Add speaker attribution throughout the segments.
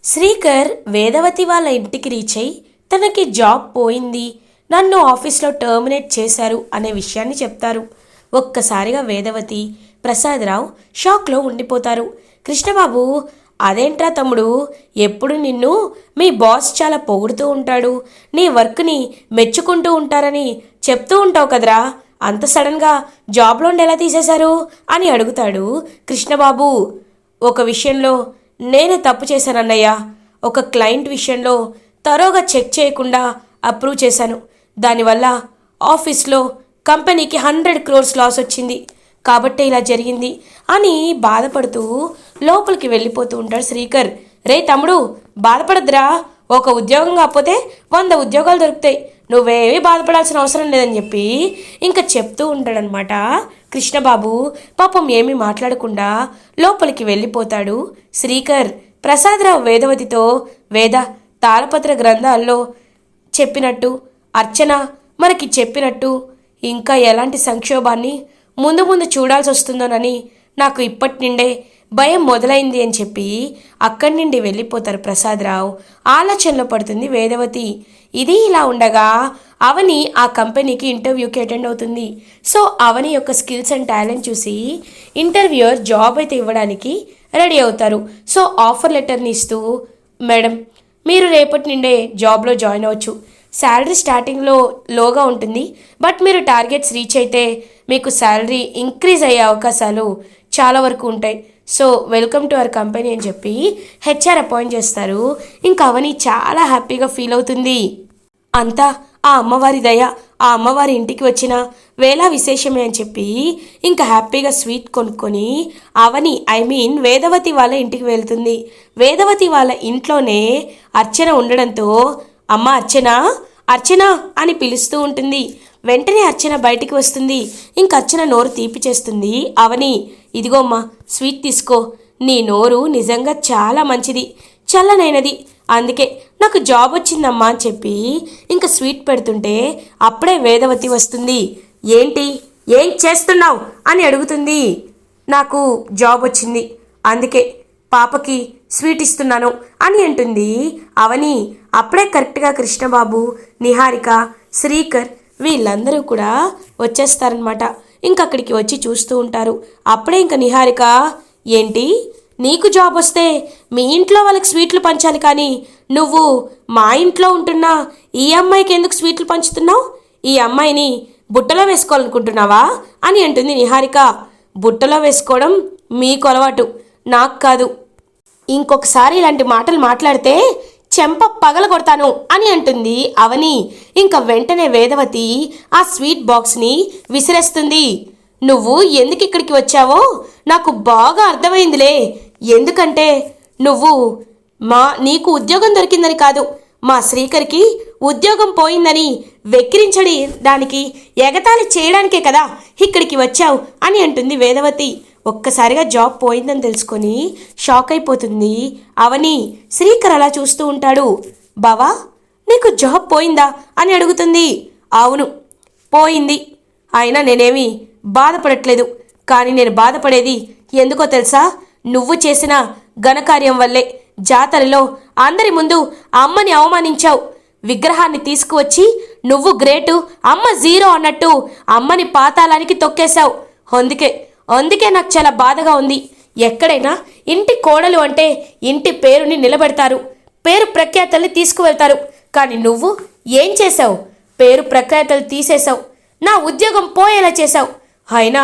Speaker 1: శ్రీకర్ వేదవతి వాళ్ళ ఇంటికి రీచ్ అయి తనకి జాబ్ పోయింది, నన్ను ఆఫీస్లో టర్మినేట్ చేశారు అనే విషయాన్ని చెప్తారు. ఒక్కసారిగా వేదవతి, ప్రసాదరావు షాక్లో ఉండిపోతారు. కృష్ణబాబు, అదేంట్రా తమ్ముడు, ఎప్పుడు నిన్ను మీ బాస్ చాలా పొగుడుతూ ఉంటాడు, నీ వర్క్ని మెచ్చుకుంటూ ఉంటారని చెప్తూ ఉంటావు కదరా, అంత సడన్గా జాబ్లో ఎలా తీసేశారు అని అడుగుతాడు. కృష్ణబాబు, ఒక విషయంలో నేనే తప్పు చేశానన్నయ్య. ఒక క్లయింట్ విషయంలో తరోగా చెక్ చేయకుండా అప్రూవ్ చేశాను. దానివల్ల ఆఫీస్లో కంపెనీకి 100 crores లాస్ వచ్చింది, కాబట్టే ఇలా జరిగింది అని బాధపడుతూ లోపలికి వెళ్ళిపోతూ ఉంటాడు శ్రీకర్. రే తమ్ముడు, బాధపడద్దురా, ఒక ఉద్యోగం కాకపోతే 100 ఉద్యోగాలు దొరుకుతాయి, నువ్వేమీ బాధపడాల్సిన అవసరం లేదని చెప్పి ఇంకా చెప్తూ ఉంటాడనమాట. కృష్ణబాబు పాపం ఏమీ మాట్లాడకుండా లోపలికి వెళ్ళిపోతాడు శ్రీకర్. ప్రసాదరావు వేదవతితో, వేద, తాళపత్ర గ్రంథాల్లో చెప్పినట్టు, అర్చన మనకి చెప్పినట్టు ఇంకా ఎలాంటి సంక్షోభాన్ని ముందు ముందు చూడాల్సి వస్తుందోనని నాకు ఇప్పటి నుండే భయం మొదలైంది అని చెప్పి అక్కడి నుండి వెళ్ళిపోతారు ప్రసాదరావు. ఆలోచనలో పడుతుంది వేదవతి. ఇది ఇలా ఉండగా అవని ఆ కంపెనీకి ఇంటర్వ్యూకి అటెండ్ అవుతుంది. సో అవని యొక్క స్కిల్స్ అండ్ టాలెంట్ చూసి ఇంటర్వ్యూయర్ జాబ్ అయితే ఇవ్వడానికి రెడీ అవుతారు. సో ఆఫర్ లెటర్ని ఇస్తూ, మేడం మీరు రేపటి నుండే జాబ్లో జాయిన్ అవ్వచ్చు, శాలరీ స్టార్టింగ్లో లోగా ఉంటుంది, బట్ మీరు టార్గెట్స్ రీచ్ అయితే మీకు శాలరీ ఇంక్రీజ్ అయ్యే అవకాశాలు చాలా వరకు ఉంటాయి. So welcome to our company అని చెప్పి హెచ్ఆర్ అపాయింట్ చేస్తారు. ఇంకా అవని చాలా హ్యాపీగా ఫీల్ అవుతుంది. అంతా ఆ అమ్మవారి దయ, ఆ అమ్మవారి ఇంటికి వచ్చిన వేళ విశేషమే అని చెప్పి ఇంకా హ్యాపీగా స్వీట్ కొనుక్కొని అవని వేదవతి వాళ్ళ ఇంటికి వెళ్తుంది. వేదవతి వాళ్ళ ఇంట్లోనే అర్చన ఉండడంతో, అమ్మ అర్చన, అర్చన అని పిలుస్తూ ఉంటుంది. వెంటనే అర్చన బయటికి వస్తుంది. ఇంక అర్చన నోరు తీపి చేస్తుంది. అవని, ఇదిగో అమ్మా స్వీట్ తీసుకో, నీ నోరు నిజంగా చాలా మంచిది, చల్లనైనది, అందుకే నాకు జాబ్ వచ్చిందమ్మా అని చెప్పి ఇంకా స్వీట్ పెడుతుంటే అప్పుడే వేదవతి వస్తుంది. ఏంటి, ఏం చేస్తున్నావు అని అడుగుతుంది. నాకు జాబ్ వచ్చింది, అందుకే పాపకి స్వీట్ ఇస్తున్నాను అని అంటుంది అవని. అప్పుడే కరెక్ట్గా కృష్ణబాబు, నిహారిక, శ్రీకర్ వీళ్ళందరూ కూడా వచ్చేస్తారనమాట. ఇంకక్కడికి వచ్చి చూస్తూ ఉంటారు. అప్పుడే ఇంకా నిహారిక, ఏంటి నీకు జాబ్ వస్తే మీ ఇంట్లో వాళ్ళకి స్వీట్లు పంచాలి, కానీ నువ్వు మా ఇంట్లో ఉంటున్నా ఈ అమ్మాయికి ఎందుకు స్వీట్లు పంచుతున్నావు? ఈ అమ్మాయిని బుట్టలో వేసుకోవాలనుకుంటున్నావా అని అంటుంది నిహారిక. బుట్టలో వేసుకోవడం మీకు అలవాటు, నాకు కాదు, ఇంకొకసారి ఇలాంటి మాటలు మాట్లాడితే చెంప పగల కొడతాను అని అంటుంది అవని. ఇంకా వెంటనే వేదవతి ఆ స్వీట్ బాక్స్ని విసిరేస్తుంది. నువ్వు ఎందుకు ఇక్కడికి వచ్చావో నాకు బాగా అర్థమైందిలే, ఎందుకంటే నువ్వు నీకు ఉద్యోగం దొరికిందని కాదు, మా శ్రీకర్కి ఉద్యోగం పోయిందని వెక్కిరించడానికి, ఎగతాళి చేయడానికే కదా ఇక్కడికి వచ్చావు అని అంటుంది వేదవతి. ఒక్కసారిగా జాబ్ పోయిందని తెలుసుకొని షాక్ అయిపోతుంది అవని. శ్రీకర్ అలా చూస్తూ ఉంటాడు. బావా, నీకు జాబ్ పోయిందా అని అడుగుతుంది. అవును పోయింది, అయినా నేనేమి బాధపడట్లేదు, కానీ నేను బాధపడేది ఎందుకో తెలుసా? నువ్వు చేసిన ఘనకార్యం వల్లే. జాతరలో అందరి ముందు అమ్మని అవమానించావు, విగ్రహాన్ని తీసుకువచ్చి నువ్వు గ్రేటు, అమ్మ జీరో అన్నట్టు అమ్మని పాతాళానికి తొక్కేశావు. అందుకే నాకు చాలా బాధగా ఉంది. ఎక్కడైనా ఇంటి కోడలు అంటే ఇంటి పేరుని నిలబెడతారు, పేరు ప్రఖ్యాతల్ని తీసుకువెళ్తారు, కానీ నువ్వు ఏం చేశావు? పేరు ప్రఖ్యాతలు తీసేశావు, నా ఉద్యోగం పోయేలా చేశావు. అయినా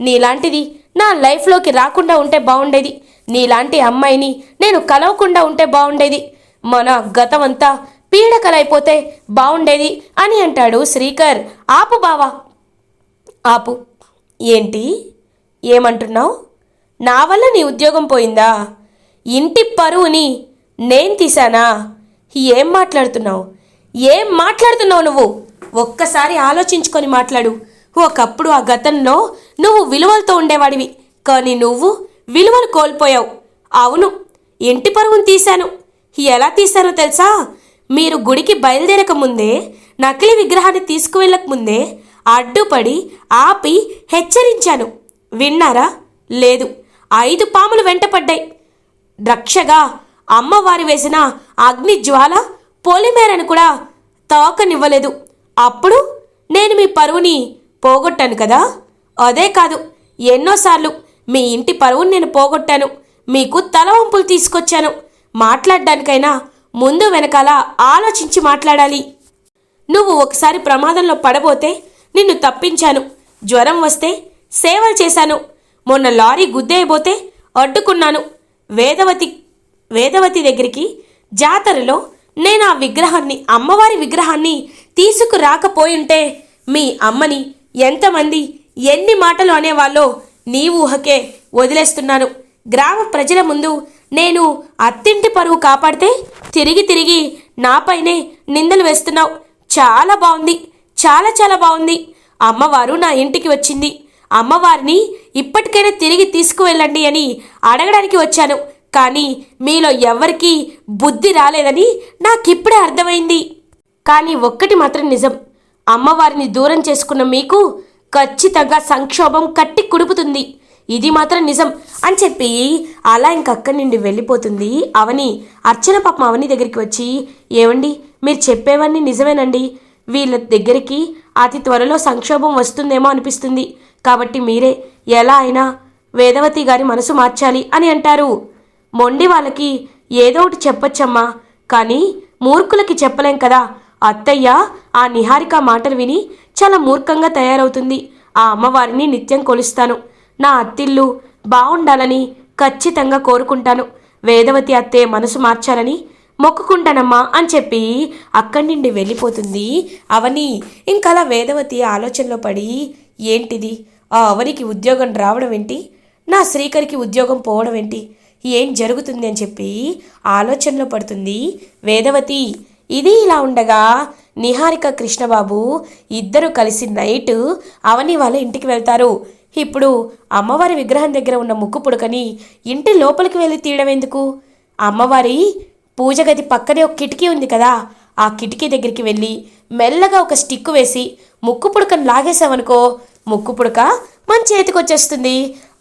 Speaker 1: నీలాంటిది నా లైఫ్లోకి రాకుండా ఉంటే బాగుండేది, నీలాంటి అమ్మాయిని నేను కలవకుండా ఉంటే బాగుండేది, మన గతమంతా పీడకలైపోతే బాగుండేది అని అంటాడు శ్రీకర్. ఆపు బావా, ఆపు. ఏంటి, ఏమంటున్నావు? నా వల్ల నీ ఉద్యోగం పోయిందా? ఇంటి పరువుని నేను తీశానా? ఏం మాట్లాడుతున్నావు నువ్వు? ఒక్కసారి ఆలోచించుకొని మాట్లాడు. ఒకప్పుడు ఆ గతంలో నువ్వు విలువలతో ఉండేవాడివి, కానీ నువ్వు విలువలు కోల్పోయావు. అవును, ఇంటి పరువును తీశాను. ఎలా తీశానో తెలుసా? మీరు గుడికి బయలుదేరక ముందే, నకిలీ విగ్రహాన్ని తీసుకువెళ్ళక ముందే అడ్డుపడి ఆపి హెచ్చరించాను. విన్నారా? లేదు. 5 పాములు వెంటపడ్డాయి. రక్షగా అమ్మవారి వేసిన అగ్ని జ్వాల పొలిమేరను కూడా తాకనివ్వలేదు. అప్పుడు నేను మీ పరువుని పోగొట్టాను కదా. అదే కాదు, ఎన్నోసార్లు మీ ఇంటి పరువుని నేను పోగొట్టాను. మీకు తలవంపులు తీసుకొచ్చాను. మాట్లాడడానికైనా ముందు వెనకాల ఆలోచించి మాట్లాడాలి. నువ్వు ఒకసారి ప్రమాదంలో పడబోతే నిన్ను తప్పించాను. జ్వరం వస్తే సేవలు చేశాను. మొన్న లారీ గుద్దేయబోతే అడ్డుకున్నాను. వేదవతి దగ్గరికి జాతరలో నేను ఆ విగ్రహాన్ని, అమ్మవారి విగ్రహాన్ని తీసుకురాకపోయుంటే మీ అమ్మని ఎంతమంది ఎన్ని మాటలు అనేవాళ్ళో నీ ఊహకే వదిలేస్తున్నాను. గ్రామ ప్రజల ముందు నేను అత్తింటి పరువు కాపాడితే తిరిగి తిరిగి నాపైనే నిందలు వేస్తున్నావు. చాలా బాగుంది, చాలా చాలా బాగుంది. అమ్మవారు నా ఇంటికి వచ్చింది. అమ్మవారిని ఇప్పటికైనా తిరిగి తీసుకువెళ్ళండి అని అడగడానికి వచ్చాను. కానీ మీలో ఎవ్వరికీ బుద్ధి రాలేదని నాకిప్పుడే అర్థమైంది. కానీ ఒక్కటి మాత్రం నిజం, అమ్మవారిని దూరం చేసుకున్న మీకు ఖచ్చితంగా సంక్షోభం కట్టి కుడుపుతుంది. ఇది మాత్రం నిజం అని చెప్పి అలా ఇంకక్కడి నుండి వెళ్ళిపోతుంది అవని. అర్చన పాపం అవని దగ్గరికి వచ్చి, ఏమండి, మీరు చెప్పేవన్నీ నిజమేనండి. వీళ్ళ దగ్గరికి అతి త్వరలో సంక్షోభం వస్తుందేమో అనిపిస్తుంది. కాబట్టి మీరే ఎలా అయినా వేదవతి గారి మనసు మార్చాలి అని అంటారు. మొండి వాళ్ళకి ఏదో ఒకటి చెప్పొచ్చమ్మా, కానీ మూర్ఖులకి చెప్పలేం కదా. అత్తయ్య ఆ నిహారిక మాటలు విని చాలా మూర్ఖంగా తయారవుతుంది. ఆ అమ్మవారిని నిత్యం కొలుస్తాను. నా అత్తిల్లు బాగుండాలని ఖచ్చితంగా కోరుకుంటాను. వేదవతి అత్తయ్య మనసు మార్చాలని మొక్కుకుంటానమ్మా అని చెప్పి అక్కడి నుండి వెళ్ళిపోతుంది అవని. ఇంకలా వేదవతి ఆలోచనలో పడి, ఏంటిది, ఆ అవనికి ఉద్యోగం రావడం ఏంటి, నా శ్రీకరికి ఉద్యోగం పోవడం ఏంటి, ఏం జరుగుతుంది అని చెప్పి ఆలోచనలో పడుతుంది వేదవతి. ఇది ఇలా ఉండగా నిహారిక కృష్ణబాబు ఇద్దరు కలిసి నైట్ అవని వాళ్ళ ఇంటికి వెళ్తారు. ఇప్పుడు అమ్మవారి విగ్రహం దగ్గర ఉన్న ముక్కు పుడకని ఇంటి లోపలికి వెళ్ళి తీయడం ఎందుకు? అమ్మవారి పూజ గది పక్కనే ఒక కిటికీ ఉంది కదా, ఆ కిటికీ దగ్గరికి వెళ్ళి మెల్లగా ఒక స్టిక్ వేసి ముక్కు పుడకను లాగేసామనుకో, ముక్కు పుడక మన చేతికి వచ్చేస్తుంది.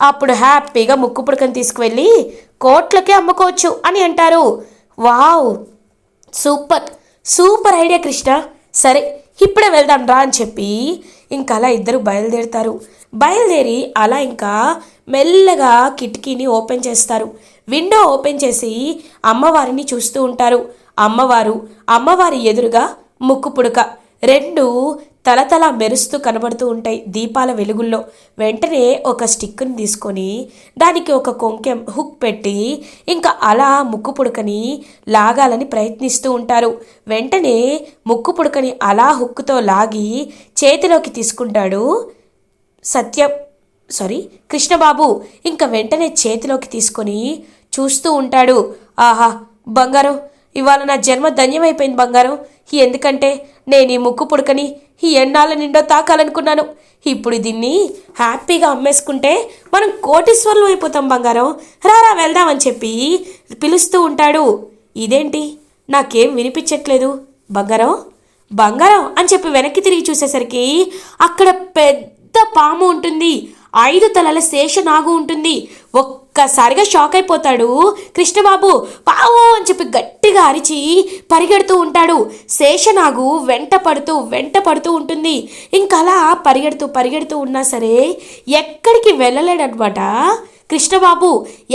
Speaker 1: అప్పుడు హ్యాపీగా ముక్కు పుడకను తీసుకువెళ్ళి కోట్లకే అమ్ముకోవచ్చు అని అంటారు. Wow, super super idea Krishna. సరే ఇప్పుడే వెళ్దాం రా అని చెప్పి ఇంకా అలా ఇద్దరు బయలుదేరి అలా ఇంకా మెల్లగా కిటికీని ఓపెన్ చేస్తారు. విండో ఓపెన్ చేసి అమ్మవారిని చూస్తూ ఉంటారు. అమ్మవారి ఎదురుగా ముక్కు పుడక రెండు తలతల మెరుస్తూ కనబడుతూ ఉంటాయి దీపాల వెలుగుల్లో. వెంటనే ఒక స్టిక్ని తీసుకొని దానికి ఒక కొంకెం హుక్ పెట్టి ఇంకా అలా ముక్కు పుడకని లాగాలని ప్రయత్నిస్తూ ఉంటారు. వెంటనే ముక్కు పుడకని అలా హుక్తో లాగి చేతిలోకి తీసుకుంటాడు కృష్ణబాబు. ఇంకా వెంటనే చేతిలోకి తీసుకొని చూస్తూ ఉంటాడు. ఆహా బంగారం, ఇవాళ నా జన్మ ధన్యమైపోయింది బంగారం. ఎందుకంటే నేను ఈ ముక్కు పుడకని ఈ ఎన్నాళ్ళ నిండో తాకాలనుకున్నాను. ఇప్పుడు దీన్ని హ్యాపీగా అమ్మేసుకుంటే మనం కోటీశ్వరులు అయిపోతాం బంగారం, రారా వెళ్దామని చెప్పి పిలుస్తూ ఉంటాడు. ఇదేంటి నాకేం వినిపించట్లేదు బంగారం అని చెప్పి వెనక్కి తిరిగి చూసేసరికి అక్కడ పెద్ద పాము ఉంటుంది, 5 తలల శేషనాగు ఉంటుంది. ఒక్కసారిగా షాక్ అయిపోతాడు కృష్ణబాబు. పావు అని చెప్పి గట్టిగా అరిచి పరిగెడుతూ ఉంటాడు. శేషనాగు వెంట పడుతూ ఉంటుంది. ఇంకా అలా పరిగెడుతూ ఉన్నా సరే ఎక్కడికి వెళ్ళలేడనమాట కృష్ణబాబు.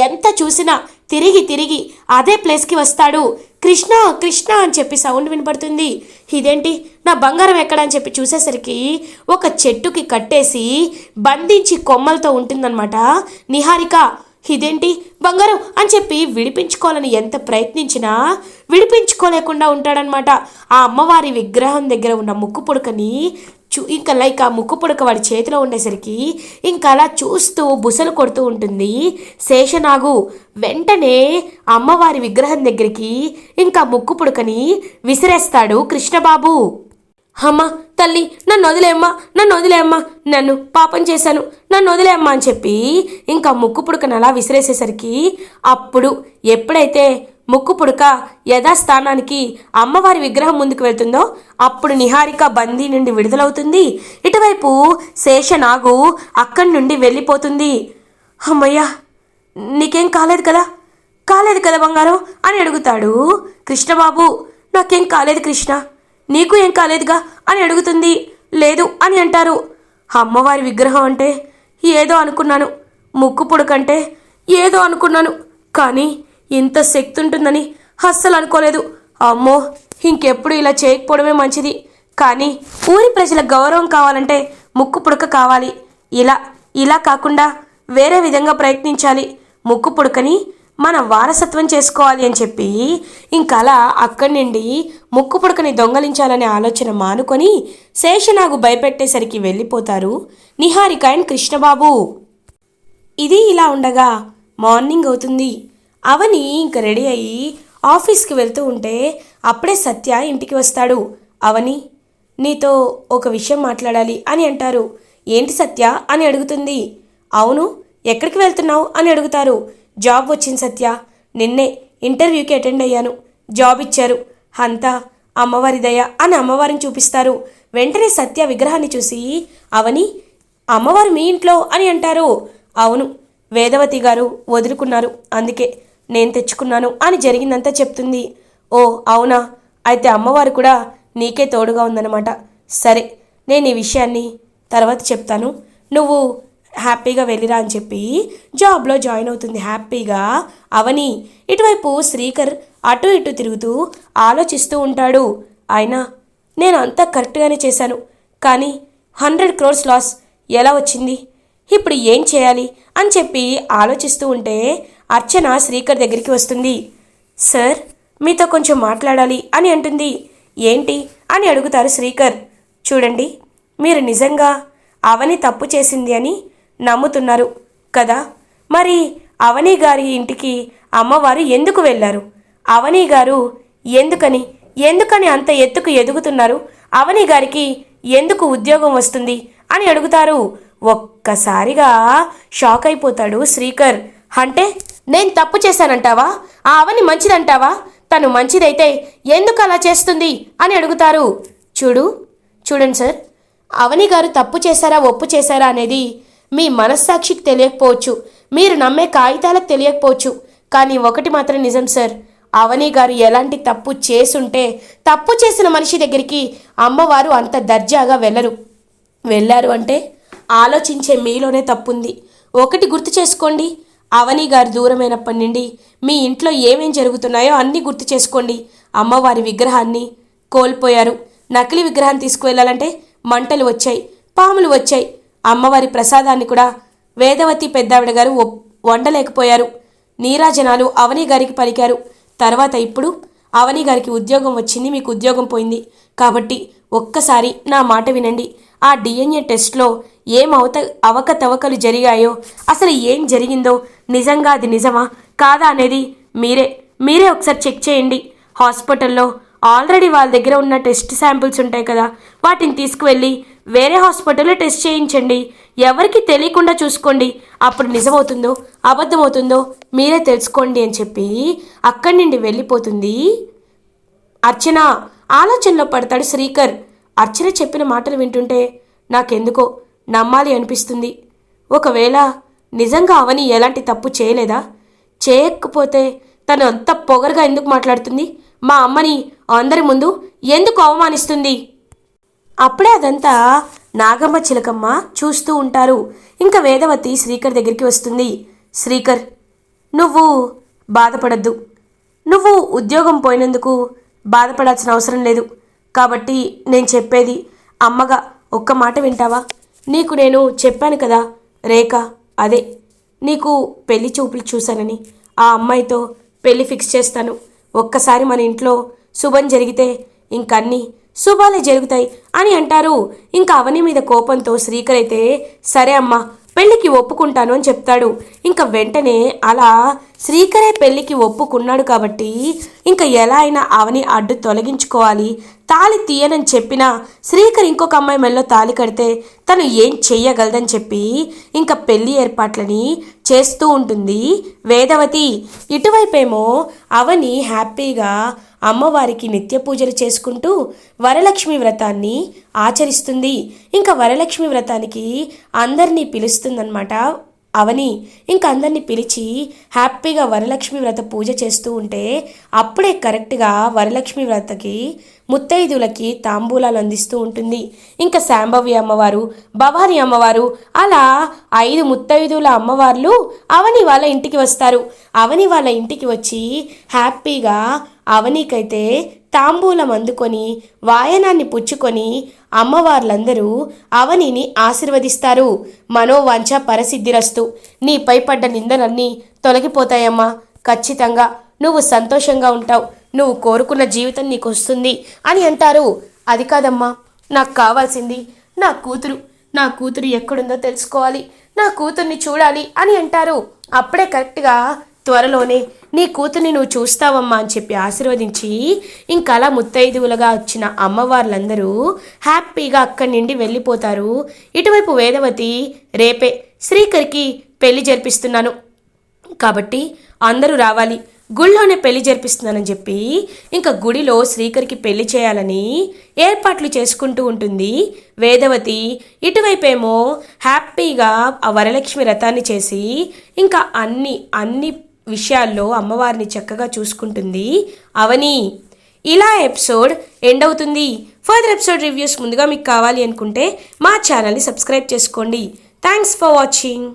Speaker 1: ఎంత చూసినా తిరిగి అదే ప్లేస్కి వస్తాడు. కృష్ణ అని చెప్పి సౌండ్ వినపడుతుంది. ఇదేంటి, నా బంగారం ఎక్కడ అని చెప్పి చూసేసరికి ఒక చెట్టుకి కట్టేసి బంధించి కొమ్మలతో ఉంటుందన్నమాట నిహారిక. ఇదేంటి బంగారం అని చెప్పి విడిపించుకోవాలని ఎంత ప్రయత్నించినా విడిపించుకోలేకుండా ఉంటాడనమాట. ఆ అమ్మవారి విగ్రహం దగ్గర ఉన్న ముక్కు పుడకని ఇంకా ఆ ముక్కు పుడక వాడి చేతిలో ఉండేసరికి ఇంకా అలా చూస్తూ బుసలు కొడుతూ ఉంటుంది శేషనాగు. వెంటనే అమ్మవారి విగ్రహం దగ్గరికి ఇంకా ముక్కు పుడకని విసిరేస్తాడు కృష్ణబాబు. అమ్మ తల్లి, నన్ను వదిలేమ్మా, నన్ను పాపం చేశాను, నన్ను వదిలేమ్మా అని చెప్పి ఇంకా ముక్కు పుడకను అలా విసిరేసేసరికి అప్పుడు ఎప్పుడైతే ముక్కు పుడక యథాస్థానానికి అమ్మవారి విగ్రహం ముందుకు వెళ్తుందో అప్పుడు నిహారిక బందీ నుండి విడుదలవుతుంది. ఇటువైపు శేషనాగు అక్కడి నుండి వెళ్ళిపోతుంది. అమ్మయ్యా, నీకేం కాలేదు కదా, కాలేదు కదా బంగారం అని అడుగుతాడు కృష్ణబాబు. నాకేం కాలేదు కృష్ణ, నీకు ఏం కాలేదుగా అని అడుగుతుంది. లేదు అని అంటారు. అమ్మవారి విగ్రహం అంటే ఏదో అనుకున్నాను, ముక్కు పుడకంటే ఏదో అనుకున్నాను, కానీ ఇంత శక్తి ఉంటుందని అస్సలు అనుకోలేదు. అమ్మో, ఇంకెప్పుడు ఇలా చేయకపోవడమే మంచిది. కానీ ఊరి ప్రజల గౌరవం కావాలంటే ముక్కు పుడక కావాలి. ఇలా ఇలా కాకుండా వేరే విధంగా ప్రయత్నించాలి. ముక్కు పుడకని మన వారసత్వం చేసుకోవాలి అని చెప్పి ఇంకలా అక్కడి నుండి ముక్కు పుడకని దొంగలించాలనే ఆలోచన మానుకొని శేషనాగు భయపెట్టేసరికి వెళ్ళిపోతారు నిహారిక అండ్ కృష్ణబాబు. ఇది ఇలా ఉండగా మార్నింగ్ అవుతుంది. అవని ఇంక రెడీ అయ్యి ఆఫీస్కి వెళ్తూ ఉంటే అప్పుడే సత్య ఇంటికి వస్తాడు. అవని, నీతో ఒక విషయం మాట్లాడాలి అని అంటారు. ఏంటి సత్య అని అడుగుతుంది. అవును, ఎక్కడికి వెళ్తున్నావు అని అడుగుతారు. జాబ్ వచ్చింది సత్య, నిన్నే ఇంటర్వ్యూకి అటెండ్ అయ్యాను, జాబ్ ఇచ్చారు, అంతా అమ్మవారి దయ అని అమ్మవారిని చూపిస్తారు. వెంటనే సత్య విగ్రహాన్ని చూసి, అవని, అమ్మవారు మీ ఇంట్లో అని అంటారు. అవును, వేదవతి గారు వదులుకున్నారు, అందుకే నేను తెచ్చుకున్నాను అని జరిగిందంతా చెప్తుంది. ఓ అవునా, అయితే అమ్మవారు కూడా నీకే తోడుగా ఉందన్నమాట. సరే, నేను ఈ విషయాన్ని తర్వాత చెప్తాను, నువ్వు హ్యాపీగా వెళ్ళిరా అని చెప్పి జాబ్లో జాయిన్ అవుతుంది హ్యాపీగా అవని. ఇటువైపు శ్రీకర్ అటు ఇటు తిరుగుతూ ఆలోచిస్తూ ఉంటాడు. అయినా నేను అంతా కరెక్ట్గానే చేశాను, కానీ 100 crores లాస్ ఎలా వచ్చింది, ఇప్పుడు ఏం చేయాలి అని చెప్పి ఆలోచిస్తూ ఉంటే అర్చన శ్రీకర్ దగ్గరికి వస్తుంది. సార్, మీతో కొంచెం మాట్లాడాలి అని అంటుంది. ఏంటి అని అడుగుతారు శ్రీకర్. చూడండి, మీరు నిజంగా అవని తప్పు చేసింది అని నమ్ముతున్నారు కదా, మరి అవని గారి ఇంటికి అమ్మవారు ఎందుకు వెళ్ళారు? అవని గారు ఎందుకని అంత ఎత్తుకు ఎదుగుతున్నారు? అవని గారికి ఎందుకు ఉద్యోగం వస్తుంది అని అడుగుతారు. ఒక్కసారిగా షాక్ అయిపోతాడు శ్రీకర్. అంటే నేను తప్పు చేశానంటావా? ఆ అవని మంచిదంటావా? తను మంచిదైతే ఎందుకు అలా చేస్తుంది అని అడుగుతారు. చూడండి సార్, అవని గారు తప్పు చేశారా ఒప్పు చేశారా అనేది మీ మనస్సాక్షికి తెలియకపోవచ్చు, మీరు నమ్మే కాగితాలకు తెలియకపోవచ్చు, కానీ ఒకటి మాత్రం నిజం సార్, అవని గారు ఎలాంటి తప్పు చేసుంటే తప్పు చేసిన మనిషి దగ్గరికి అమ్మవారు అంత దర్జాగా వెళ్ళారు అంటే ఆలోచించే మీలోనే తప్పుంది. ఒకటి గుర్తు చేసుకోండి, అవని గారు దూరమైనప్పటి నుండి మీ ఇంట్లో ఏమేం జరుగుతున్నాయో అన్నీ గుర్తు చేసుకోండి. అమ్మవారి విగ్రహాన్ని కోల్పోయారు, నకిలీ విగ్రహాన్ని తీసుకువెళ్ళాలంటే మంటలు వచ్చాయి, పాములు వచ్చాయి, అమ్మవారి ప్రసాదాన్ని కూడా వేదవతి పెద్దావిడ గారు వండలేకపోయారు, నీరాజనాలు అవని గారికి పలికారు. తర్వాత ఇప్పుడు అవని గారికి ఉద్యోగం వచ్చింది, మీకు ఉద్యోగం పోయింది. కాబట్టి ఒక్కసారి నా మాట వినండి. ఆ డిఎన్ఏ టెస్ట్లో అవకతవకలు జరిగాయో, అసలు ఏం జరిగిందో, నిజంగా అది నిజమా కాదా అనేది మీరే ఒకసారి చెక్ చేయండి. హాస్పిటల్లో ఆల్రెడీ వాళ్ళ దగ్గర ఉన్న టెస్ట్ శాంపిల్స్ ఉంటాయి కదా, వాటిని తీసుకువెళ్ళి వేరే హాస్పిటల్లో టెస్ట్ చేయించండి. ఎవరికి తెలియకుండా చూసుకోండి. అప్పుడు నిజమవుతుందో అబద్ధమవుతుందో మీరే తెలుసుకోండి అని చెప్పి అక్కడి నుండి వెళ్ళిపోతుంది అర్చన. ఆలోచనలో పడతాడు శ్రీకర్. అర్చన చెప్పిన మాటలు వింటుంటే నాకెందుకో నమ్మాలి అనిపిస్తుంది. ఒకవేళ నిజంగా అవని ఎలాంటి తప్పు చేయలేదా? చేయకపోతే తను అంత పొగరుగా ఎందుకు మాట్లాడుతుంది? మా అమ్మని అందరి ముందు ఎందుకు అవమానిస్తుంది? అప్పుడే అదంతా నాగమ్మ చిలకమ్మ చూస్తూ ఉంటారు. ఇంకా వేదవతి శ్రీకర్ దగ్గరికి వస్తుంది. శ్రీకర్, నువ్వు బాధపడద్దు, నువ్వు ఉద్యోగం పోయినందుకు బాధపడాల్సిన అవసరం లేదు. కాబట్టి నేను చెప్పేది అమ్మగా ఒక్క మాట వింటావా? నీకు నేను చెప్పాను కదా రేఖ, అదే నీకు పెళ్లి చూపులు చూశానని, ఆ అమ్మాయితో పెళ్లి ఫిక్స్ చేస్తాను. ఒక్కసారి మన ఇంట్లో శుభం జరిగితే ఇంకన్నీ శుభాలే జరుగుతాయి అని అంటారు. ఇంకా అవని మీద కోపంతో శ్రీకర్ అయితే సరే అమ్మా, పెళ్లికి ఒప్పుకుంటాను అని చెప్తాడు. ఇంకా వెంటనే అలా శ్రీకరే పెళ్లికి ఒప్పుకున్నాడు కాబట్టి ఇంకా ఎలా అయినా అవని అడ్డు తొలగించుకోవాలి. తాళి తీయనని చెప్పినా శ్రీకర్ ఇంకొక అమ్మాయి మెల్లో తాళి కడితే తను ఏం చెయ్యగలదని చెప్పి ఇంకా పెళ్లి ఏర్పాట్లని చేస్తూ ఉంటుంది వేదవతి. ఇటువైపేమో అవని హ్యాపీగా అమ్మవారికి నిత్య పూజలు చేసుకుంటూ వరలక్ష్మి వ్రతాన్ని ఆచరిస్తుంది. ఇంకా వరలక్ష్మి వ్రతానికి అందరినీ పిలుస్తుందన్నమాట అవని ఇంక అందరినీ పిలిచి హ్యాపీగా వరలక్ష్మి వ్రత పూజ చేస్తూ ఉంటే అప్పుడే కరెక్ట్గా వరలక్ష్మి వ్రతకి ముత్తైదులకి తాంబూలాలు అందిస్తూ ఉంటుంది. ఇంకా శాంభవి అమ్మవారు, భవాని అమ్మవారు, అలా 5 ముత్తైదుల అమ్మవార్లు అవని వాళ్ళ ఇంటికి వస్తారు. అవని వాళ్ళ ఇంటికి వచ్చి హ్యాపీగా అవనికైతే తాంబూలం అందుకొని వాయనాన్ని పుచ్చుకొని అమ్మవార్లందరూ అవనిని ఆశీర్వదిస్తారు. మనోవాంఛ పరసిద్ధిరస్తు, నీపై పడ్డ నిందలన్నీ తొలగిపోతాయమ్మా, ఖచ్చితంగా నువ్వు సంతోషంగా ఉంటావు, నువ్వు కోరుకున్న జీవితం నీకు వస్తుంది అని అంటారు. అది కాదమ్మా, నాకు కావాల్సింది నా కూతురు ఎక్కడుందో తెలుసుకోవాలి, నా కూతుర్ని చూడాలి అని అంటారు. అప్పుడే కరెక్ట్గా త్వరలోనే నీ కూతుర్ని నువ్వు చూస్తావమ్మా అని చెప్పి ఆశీర్వదించి ఇంకలా ముత్తైదువులుగా వచ్చిన అమ్మవార్లందరూ హ్యాపీగా అక్కడి నుండి వెళ్ళిపోతారు. ఇటువైపు వేదవతి, రేపే శ్రీకర్కి పెళ్లి జరిపిస్తున్నాను కాబట్టి అందరూ రావాలి, గుళ్ళోనే పెళ్లి జరిపిస్తున్నానని చెప్పి ఇంకా గుడిలో శ్రీకర్కి పెళ్లి చేయాలని ఏర్పాట్లు చేసుకుంటూ ఉంటుంది వేదవతి. ఇటువైపేమో హ్యాపీగా ఆ వరలక్ష్మి వ్రతాన్ని చేసి ఇంకా అన్ని విషయాల్లో అమ్మవారిని చక్కగా చూసుకుంటుంది అవని. ఇలా ఎపిసోడ్ ఎండ్ అవుతుంది. ఫర్దర్ ఎపిసోడ్ రివ్యూస్ ముందుగా మీకు కావాలి అనుకుంటే మా ఛానల్ని సబ్స్క్రైబ్ చేసుకోండి. Thanks for watching.